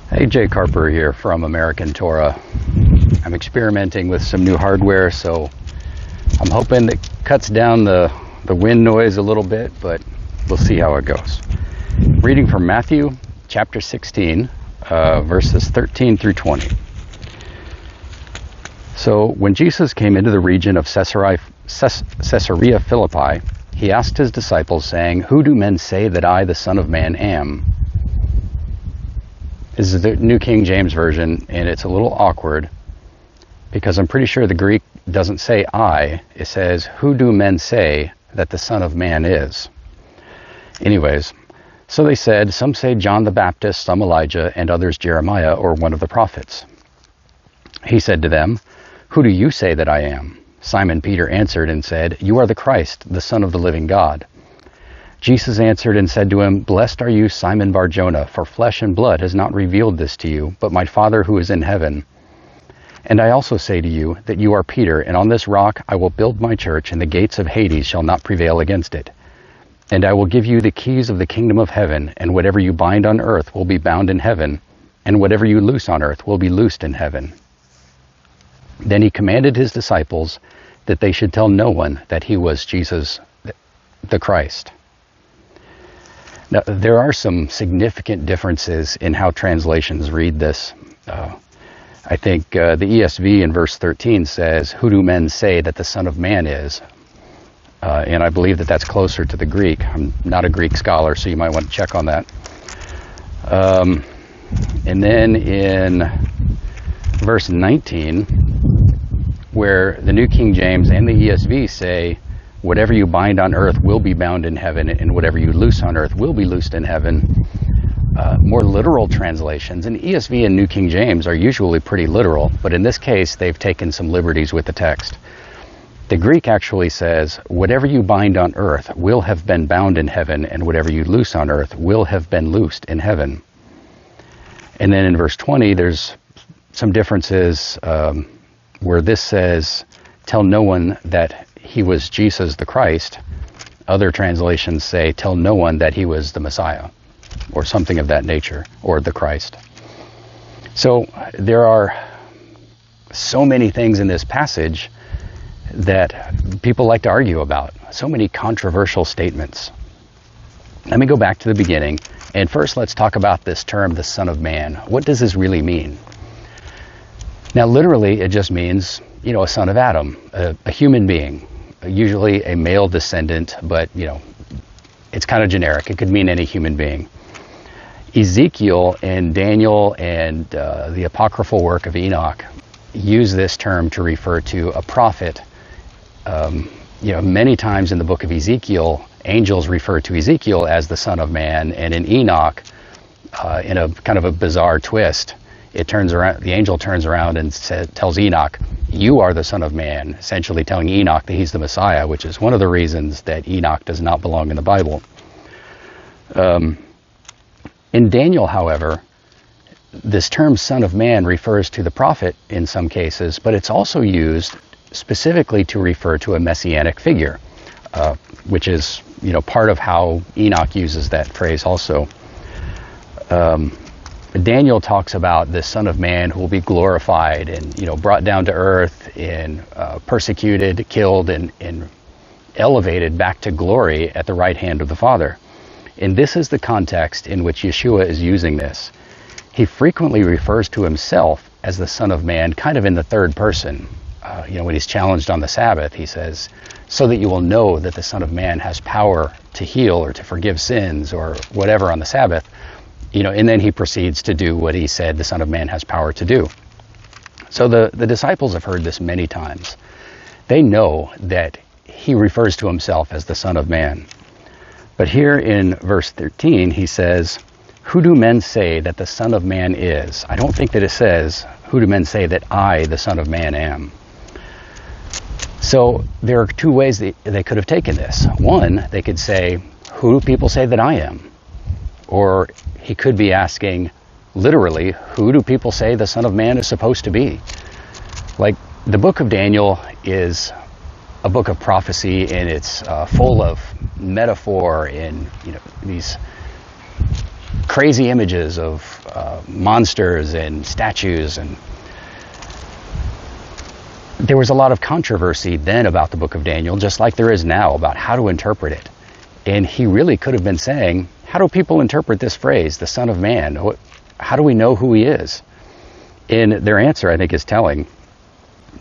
Hey, Jay Carper here from American Torah. I'm experimenting with some new hardware, so I'm hoping it cuts down the wind noise a little bit, but we'll see how it goes. Reading from Matthew chapter 16, verses 13 through 20. So when Jesus came into the region of Caesarea Philippi, he asked his disciples, saying, "Who do men say that I, the Son of Man, am?" This is the New King James Version, and it's a little awkward because I'm pretty sure the Greek doesn't say I. It says, "Who do men say that the Son of Man is?" Anyways, so they said, "Some say John the Baptist, some Elijah, and others Jeremiah or one of the prophets." He said to them, "Who do you say that I am?" Simon Peter answered and said, "You are the Christ, the Son of the living God." Jesus answered and said to him, "Blessed are you, Simon Bar-Jonah, for flesh and blood has not revealed this to you, but my Father who is in heaven. And I also say to you that you are Peter, and on this rock I will build my church, and the gates of Hades shall not prevail against it. And I will give you the keys of the kingdom of heaven, and whatever you bind on earth will be bound in heaven, and whatever you loose on earth will be loosed in heaven." Then he commanded his disciples that they should tell no one that he was Jesus the Christ. Now, there are some significant differences in how translations read this. I think the ESV in verse 13 says, "Who do men say that the Son of Man is?" And I believe that that's closer to the Greek. I'm not a Greek scholar, so you might want to check on that. And then in verse 19, where the New King James and the ESV say, "Whatever you bind on earth will be bound in heaven, and whatever you loose on earth will be loosed in heaven." More literal translations, and ESV and New King James are usually pretty literal, but in this case they've taken some liberties with the text. The Greek actually says, "Whatever you bind on earth will have been bound in heaven, and whatever you loose on earth will have been loosed in heaven." And then in verse 20 there's some differences where this says, "Tell no one that he was Jesus the Christ." Other translations say, "Tell no one that he was the Messiah," or something of that nature, or the Christ. So there are so many things in this passage that people like to argue about. So many controversial statements. Let me go back to the beginning, and first let's talk about this term, the Son of Man. What does this really mean? Now, literally, it just means, a son of Adam, a human being, usually a male descendant, but, it's kind of generic. It could mean any human being. Ezekiel and Daniel and the apocryphal work of Enoch use this term to refer to a prophet. Many times in the book of Ezekiel, angels refer to Ezekiel as the Son of Man, and in Enoch, in a kind of a bizarre twist, the angel turns around and tells Enoch, "You are the Son of Man," essentially telling Enoch that he's the Messiah, which is one of the reasons that Enoch does not belong in the Bible. In Daniel, however, this term Son of Man refers to the prophet in some cases, but it's also used specifically to refer to a messianic figure, which is part of how Enoch uses that phrase also. Daniel talks about the Son of Man who will be glorified and brought down to earth and persecuted, killed, and elevated back to glory at the right hand of the Father. And this is the context in which Yeshua is using this. He frequently refers to himself as the Son of Man, kind of in the third person. When he's challenged on the Sabbath, he says, "So that you will know that the Son of Man has power to heal or to forgive sins," or whatever on the Sabbath. And then he proceeds to do what he said the Son of Man has power to do. So the disciples have heard this many times. They know that he refers to himself as the Son of Man. But here in verse 13, he says, "Who do men say that the Son of Man is?" I don't think that it says, "Who do men say that I, the Son of Man, am?" So there are two ways that they could have taken this. One, they could say, "Who do people say that I am?" Or he could be asking, literally, "Who do people say the Son of Man is supposed to be?" Like, the book of Daniel is a book of prophecy, and it's full of metaphor and these crazy images of monsters and statues, and there was a lot of controversy then about the book of Daniel, just like there is now about how to interpret it. And he really could have been saying, how do people interpret this phrase, the Son of Man? How do we know who he is? And their answer, I think, is telling.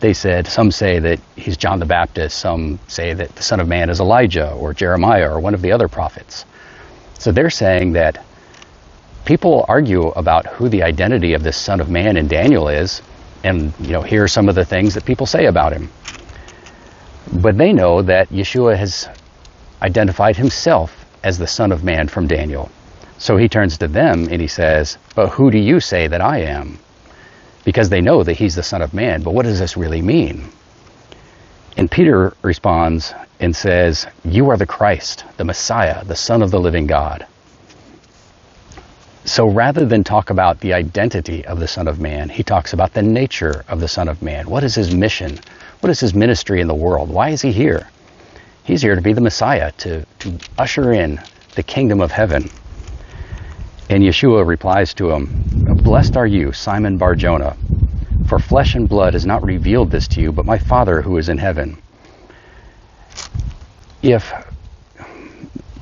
They said, some say that he's John the Baptist, some say that the Son of Man is Elijah or Jeremiah or one of the other prophets. So they're saying that people argue about who the identity of this Son of Man in Daniel is, and here are some of the things that people say about him. But they know that Yeshua has identified himself as the Son of Man from Daniel. So he turns to them and he says, but who do you say that I am? Because they know that he's the Son of Man, but what does this really mean? And Peter responds and says, you are the Christ, the Messiah, the Son of the living God. So rather than talk about the identity of the Son of Man, he talks about the nature of the Son of Man. What is his mission? What is his ministry in the world? Why is he here? He's here to be the Messiah, to usher in the kingdom of heaven. And Yeshua replies to him, blessed are you, Simon Bar-Jonah, for flesh and blood has not revealed this to you, but my Father who is in heaven. If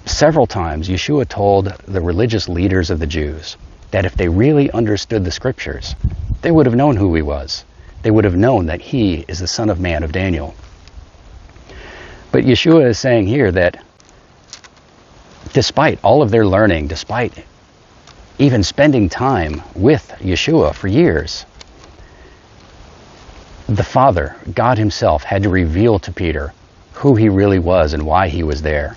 several times Yeshua told the religious leaders of the Jews that if they really understood the scriptures, they would have known who he was. They would have known that he is the Son of Man of Daniel. But Yeshua is saying here that despite all of their learning, despite even spending time with Yeshua for years, the Father, God himself, had to reveal to Peter who he really was and why he was there.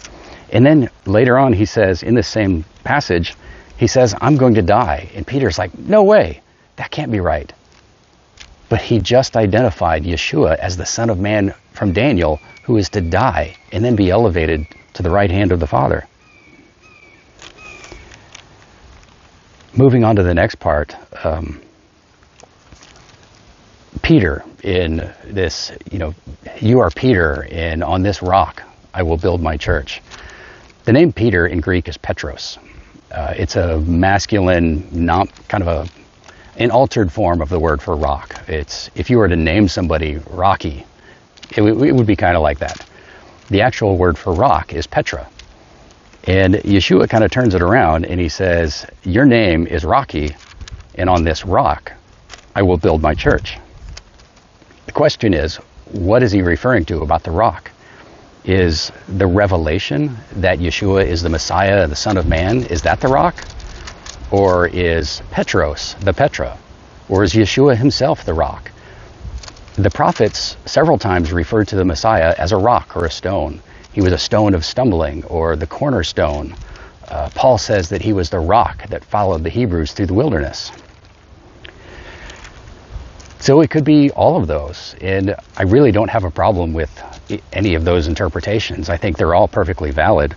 And then later on he says, in this same passage, he says, I'm going to die. And Peter's like, no way, that can't be right. But he just identified Yeshua as the Son of Man from Daniel, who is to die and then be elevated to the right hand of the Father. Moving on to the next part, Peter in this, you are Peter, and on this rock I will build my church. The name Peter in Greek is Petros. It's a masculine, an altered form of the word for rock. It's, if you were to name somebody Rocky, it would be kind of like that. The actual word for rock is Petra. And Yeshua kind of turns it around and he says, your name is Rocky, and on this rock I will build my church. The question is, what is he referring to about the rock? Is the revelation that Yeshua is the Messiah, the Son of Man, is that the rock? Or is Petros the Petra? Or is Yeshua himself the rock? The prophets several times referred to the Messiah as a rock or a stone. He was a stone of stumbling, or the cornerstone. Paul says that he was the rock that followed the Hebrews through the wilderness. So it could be all of those, and I really don't have a problem with any of those interpretations. I think they're all perfectly valid.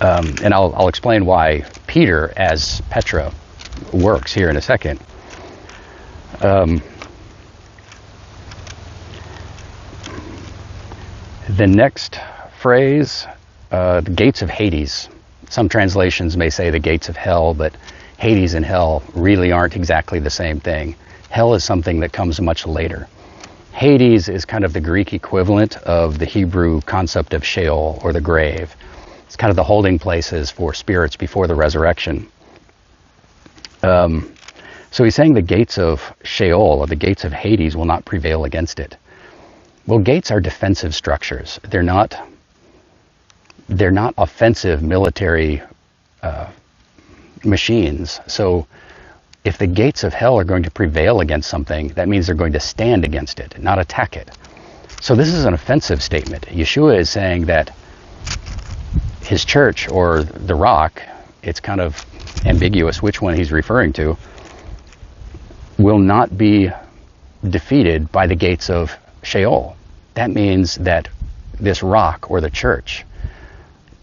And I'll explain why Peter as Petra works here in a second. The next phrase, the gates of Hades. Some translations may say the gates of hell, but Hades and hell really aren't exactly the same thing. Hell is something that comes much later. Hades is kind of the Greek equivalent of the Hebrew concept of Sheol, or the grave. It's kind of the holding places for spirits before the resurrection. So he's saying the gates of Sheol, or the gates of Hades, will not prevail against it. Well, gates are defensive structures. They're not offensive military machines. So if the gates of hell are going to prevail against something, that means they're going to stand against it, not attack it. So this is an offensive statement. Yeshua is saying that his church, or the rock, it's kind of ambiguous which one he's referring to, will not be defeated by the gates of Sheol. That means that this rock, or the church,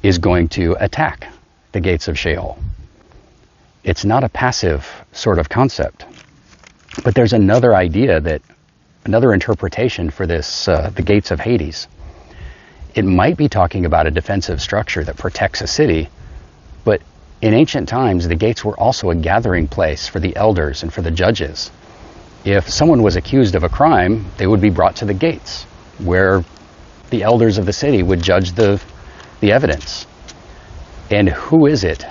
is going to attack the gates of Sheol. It's not a passive sort of concept. But there's another idea, another interpretation for this, the gates of Hades. It might be talking about a defensive structure that protects a city, but In ancient times, the gates were also a gathering place for the elders and for the judges. If someone was accused of a crime, they would be brought to the gates, where the elders of the city would judge the evidence. And who is it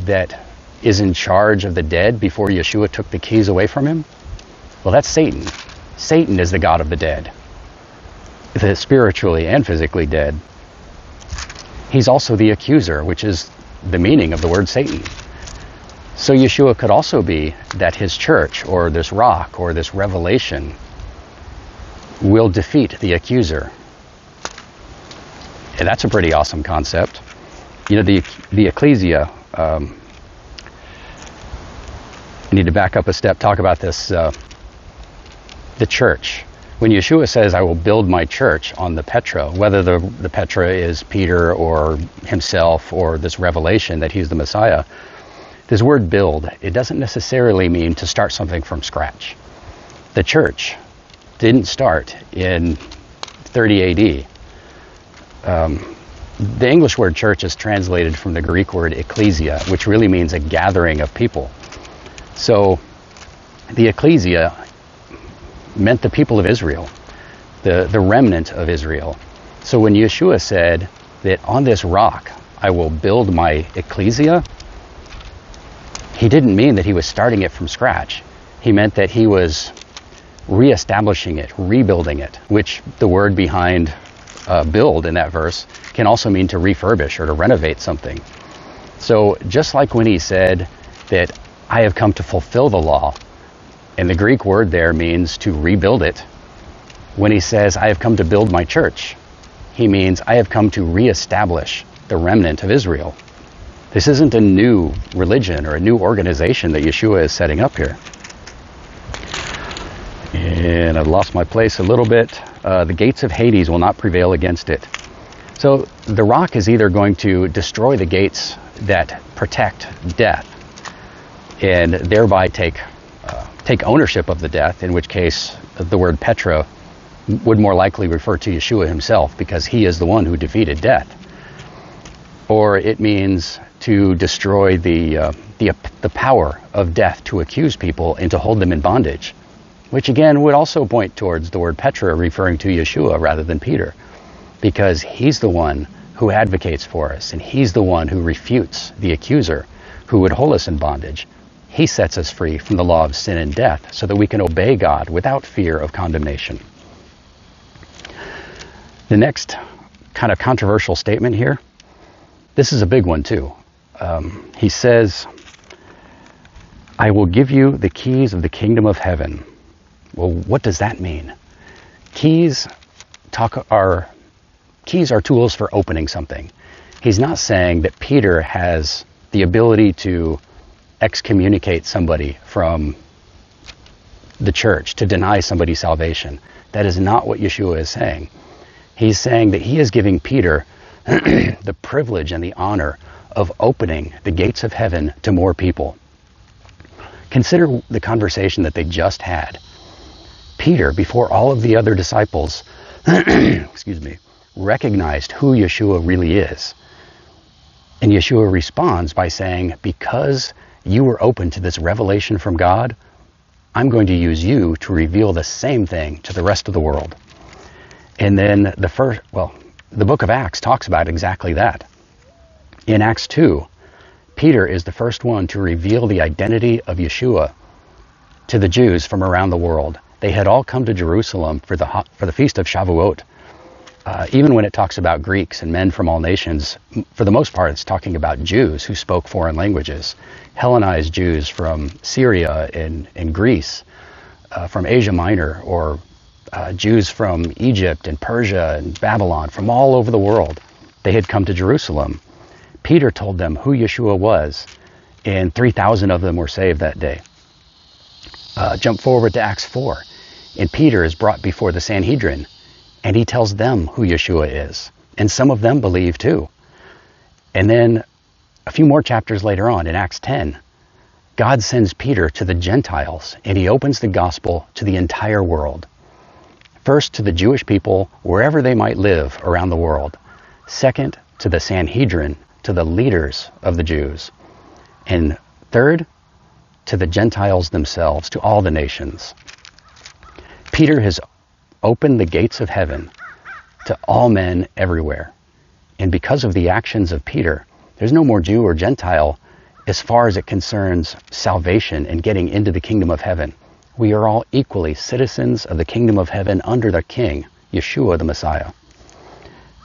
that is in charge of the dead before Yeshua took the keys away from him? Well, that's Satan. Satan is the god of the dead, the spiritually and physically dead. He's also the accuser, which is the meaning of the word Satan. So Yeshua could also be that his church, or this rock, or this revelation, will defeat the accuser. And that's a pretty awesome concept. You know, the ecclesia, I need to back up a step, talk about this, the church. When Yeshua says, I will build my church on the Petra, whether the Petra is Peter or himself or this revelation that he's the Messiah, this word build, it doesn't necessarily mean to start something from scratch. The church didn't start in 30 AD. The English word church is translated from the Greek word ecclesia, which really means a gathering of people. So the ecclesia meant the people of Israel, the remnant of Israel. So when Yeshua said that on this rock I will build my ecclesia, he didn't mean that he was starting it from scratch. He meant that he was reestablishing it, rebuilding it, which the word behind build in that verse can also mean to refurbish or to renovate something. So just like when he said that I have come to fulfill the law, and the Greek word there means to rebuild it. When he says, I have come to build my church, he means I have come to reestablish the remnant of Israel. This isn't a new religion or a new organization that Yeshua is setting up here. And I've lost my place a little bit. The gates of Hades will not prevail against it. So the rock is either going to destroy the gates that protect death and thereby take ownership of the death, in which case the word Petra would more likely refer to Yeshua himself, because he is the one who defeated death. Or it means to destroy the power of death to accuse people and to hold them in bondage, which again would also point towards the word Petra referring to Yeshua rather than Peter, because he's the one who advocates for us, and he's the one who refutes the accuser who would hold us in bondage. He sets us free from the law of sin and death so that we can obey God without fear of condemnation. The next kind of controversial statement here, this is a big one too. He says, I will give you the keys of the kingdom of heaven. Well, what does that mean? Keys are tools for opening something. He's not saying that Peter has the ability to excommunicate somebody from the church, to deny somebody salvation. That is not what Yeshua is saying. He's saying that he is giving Peter the privilege and the honor of opening the gates of heaven to more people. Consider the conversation that they just had. Peter, before all of the other disciples, recognized who Yeshua really is. And Yeshua responds by saying, because you were open to this revelation from God, I'm going to use you to reveal the same thing to the rest of the world. And then the book of Acts talks about exactly that. In Acts 2, Peter is the first one to reveal the identity of Yeshua to the Jews from around the world. They had all come to Jerusalem for the feast of Shavuot. Even when it talks about Greeks and men from all nations, for the most part it's talking about Jews who spoke foreign languages. Hellenized Jews from Syria and Greece, from Asia Minor, or Jews from Egypt and Persia and Babylon, from all over the world. They had come to Jerusalem. Peter told them who Yeshua was, and 3,000 of them were saved that day. Jump forward to Acts 4, and Peter is brought before the Sanhedrin, and he tells them who Yeshua is, and some of them believe too. And then a few more chapters later on, in Acts 10, God sends Peter to the Gentiles, and he opens the gospel to the entire world. First, to the Jewish people, wherever they might live around the world. Second, to the Sanhedrin, to the leaders of the Jews. And third, to the Gentiles themselves, to all the nations. Peter has opened the gates of heaven to all men everywhere. And because of the actions of Peter, there's no more Jew or Gentile as far as it concerns salvation and getting into the kingdom of heaven. We are all equally citizens of the kingdom of heaven under the King, Yeshua the Messiah.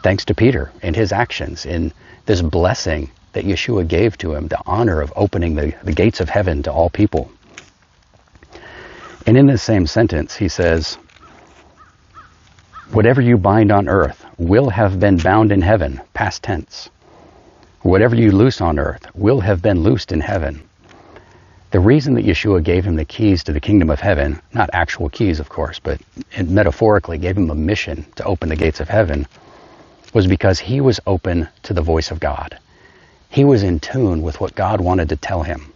Thanks to Peter and his actions in this blessing that Yeshua gave to him, the honor of opening the gates of heaven to all people. And in this same sentence, he says, whatever you bind on earth will have been bound in heaven, past tense. Whatever you loose on earth will have been loosed in heaven. The reason that Yeshua gave him the keys to the kingdom of heaven, not actual keys, of course, but metaphorically gave him a mission to open the gates of heaven, was because he was open to the voice of God. He was in tune with what God wanted to tell him.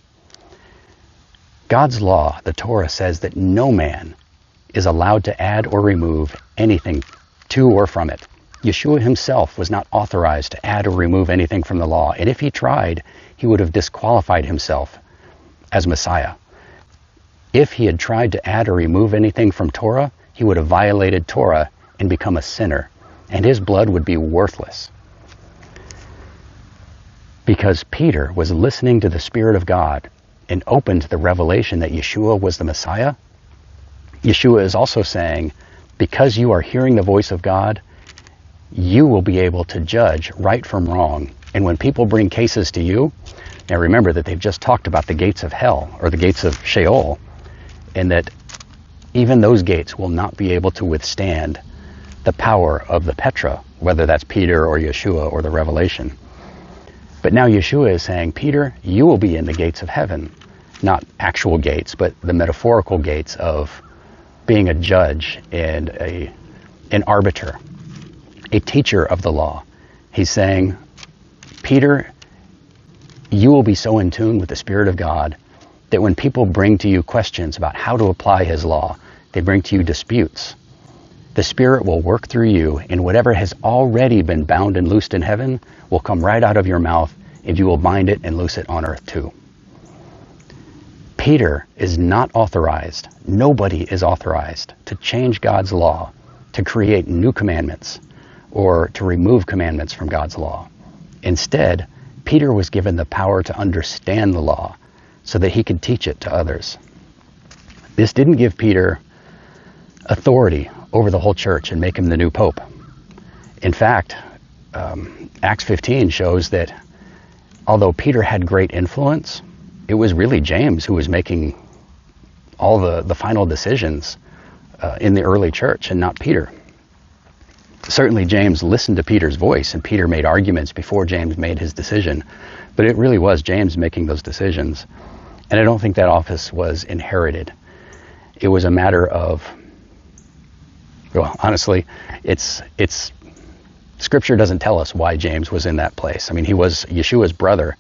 God's law, the Torah, says that no man is allowed to add or remove anything to or from it. Yeshua himself was not authorized to add or remove anything from the law, and if he tried, he would have disqualified himself as Messiah. If he had tried to add or remove anything from Torah, he would have violated Torah and become a sinner, and his blood would be worthless. Because Peter was listening to the Spirit of God and open to the revelation that Yeshua was the Messiah, Yeshua is also saying, because you are hearing the voice of God, you will be able to judge right from wrong. And when people bring cases to you, now remember that they've just talked about the gates of hell, or the gates of Sheol, and that even those gates will not be able to withstand the power of the Petra, whether that's Peter or Yeshua or the revelation. But now Yeshua is saying, Peter, you will be in the gates of heaven. Not actual gates, but the metaphorical gates of being a judge and an arbiter, a teacher of the law. He's saying, Peter, you will be so in tune with the Spirit of God that when people bring to you questions about how to apply his law, they bring to you disputes. The Spirit will work through you, and whatever has already been bound and loosed in heaven will come right out of your mouth, and you will bind it and loose it on earth too. Peter is not authorized, nobody is authorized to change God's law, to create new commandments, or to remove commandments from God's law. Instead, Peter was given the power to understand the law so that he could teach it to others. This didn't give Peter authority over the whole church and make him the new pope. In fact, Acts 15 shows that although Peter had great influence, it was really James who was making all the final decisions in the early church and not Peter. Certainly James listened to Peter's voice, and Peter made arguments before James made his decision, but it really was James making those decisions. And I don't think that office was inherited. It was a matter of, well, honestly, it's Scripture doesn't tell us why James was in that place. I mean, he was Yeshua's brother,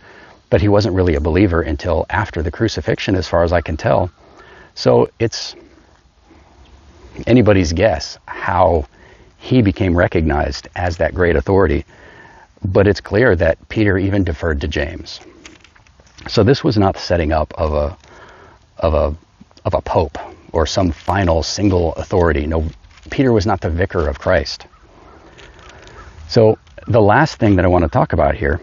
but he wasn't really a believer until after the crucifixion, as far as I can tell. So it's anybody's guess how he became recognized as that great authority, but it's clear that Peter even deferred to James. So this was not the setting up of a pope or some final single authority. No, Peter was not the vicar of Christ. So the last thing that I want to talk about here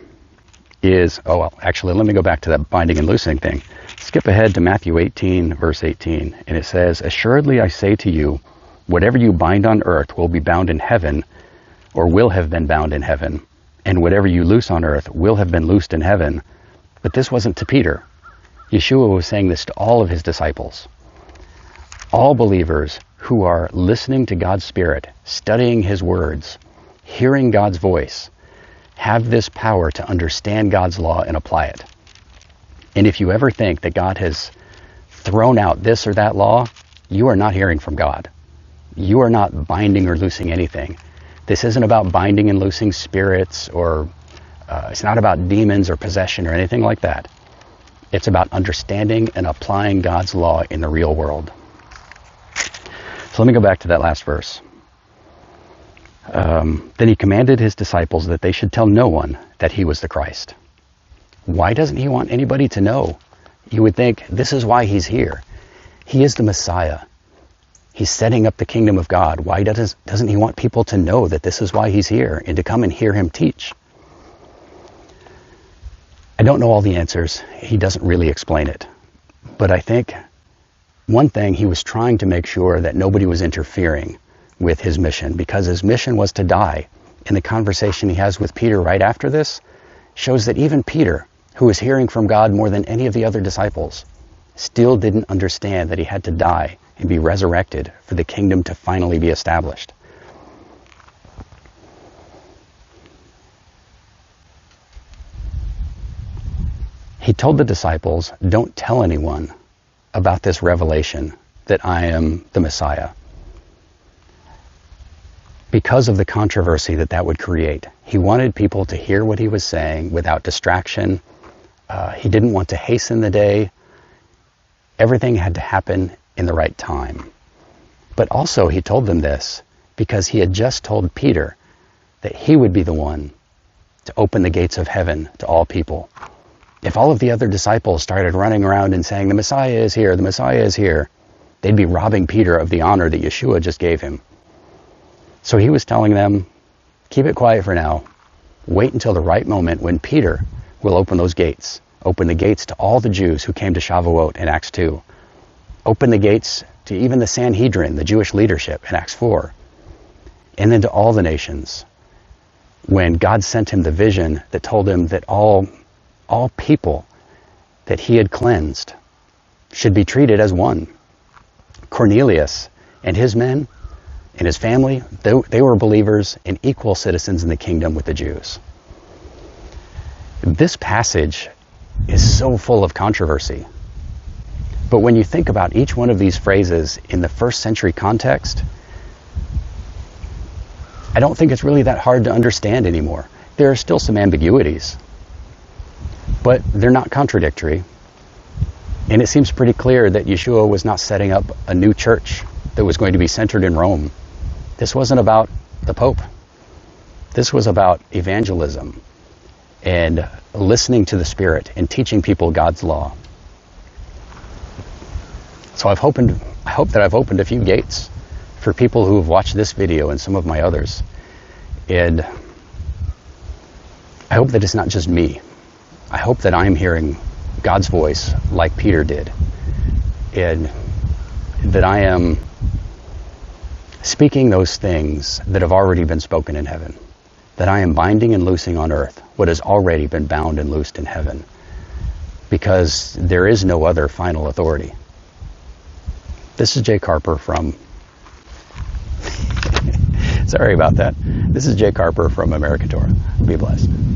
is, actually, let me go back to that binding and loosing thing. Skip ahead to Matthew 18, verse 18, and it says, "Assuredly I say to you, whatever you bind on earth will be bound in heaven, or will have been bound in heaven, and whatever you loose on earth will have been loosed in heaven." But this wasn't to Peter. Yeshua was saying this to all of his disciples. All believers who are listening to God's Spirit, studying his words, hearing God's voice, have this power to understand God's law and apply it. And if you ever think that God has thrown out this or that law, you are not hearing from God. You are not binding or loosing anything. This isn't about binding and loosing spirits, or it's not about demons or possession or anything like that. It's about understanding and applying God's law in the real world. So let me go back to that last verse. Then he commanded his disciples that they should tell no one that he was the Christ. Why doesn't he want anybody to know? You would think this is why he's here. He is the Messiah. He's setting up the kingdom of God. Why doesn't he want people to know that this is why he's here and to come and hear him teach? I don't know all the answers. He doesn't really explain it. But I think one thing, he was trying to make sure that nobody was interfering with his mission, because his mission was to die. And the conversation he has with Peter right after this shows that even Peter, who was hearing from God more than any of the other disciples, still didn't understand that he had to die and be resurrected for the kingdom to finally be established. He told the disciples, don't tell anyone about this revelation that I am the Messiah, because of the controversy that would create. He wanted people to hear what he was saying without distraction. He didn't want to hasten the day. Everything had to happen in the right time. But also he told them this because he had just told Peter that he would be the one to open the gates of heaven to all people. If all of the other disciples started running around and saying, the Messiah is here, the Messiah is here, they'd be robbing Peter of the honor that Yeshua just gave him. So he was telling them, keep it quiet for now. Wait until the right moment when Peter will open those gates. Open the gates to all the Jews who came to Shavuot in Acts 2. Open the gates to even the Sanhedrin, the Jewish leadership, in Acts 4. And then to all the nations. When God sent him the vision that told him that all people that he had cleansed should be treated as one. Cornelius and his men and his family, they were believers and equal citizens in the kingdom with the Jews. This passage is so full of controversy. But when you think about each one of these phrases in the first century context, I don't think it's really that hard to understand anymore. There are still some ambiguities, but they're not contradictory. And it seems pretty clear that Yeshua was not setting up a new church that was going to be centered in Rome. This wasn't about the Pope. This was about evangelism and listening to the Spirit and teaching people God's law. So I hope that I've opened a few gates for people who have watched this video and some of my others. And I hope that it's not just me. I hope that I'm hearing God's voice like Peter did. And that I am speaking those things that have already been spoken in heaven. That I am binding and loosing on earth what has already been bound and loosed in heaven. Because there is no other final authority. This is Jay Carper from... Sorry about that. This is Jay Carper from American Torah. Be blessed.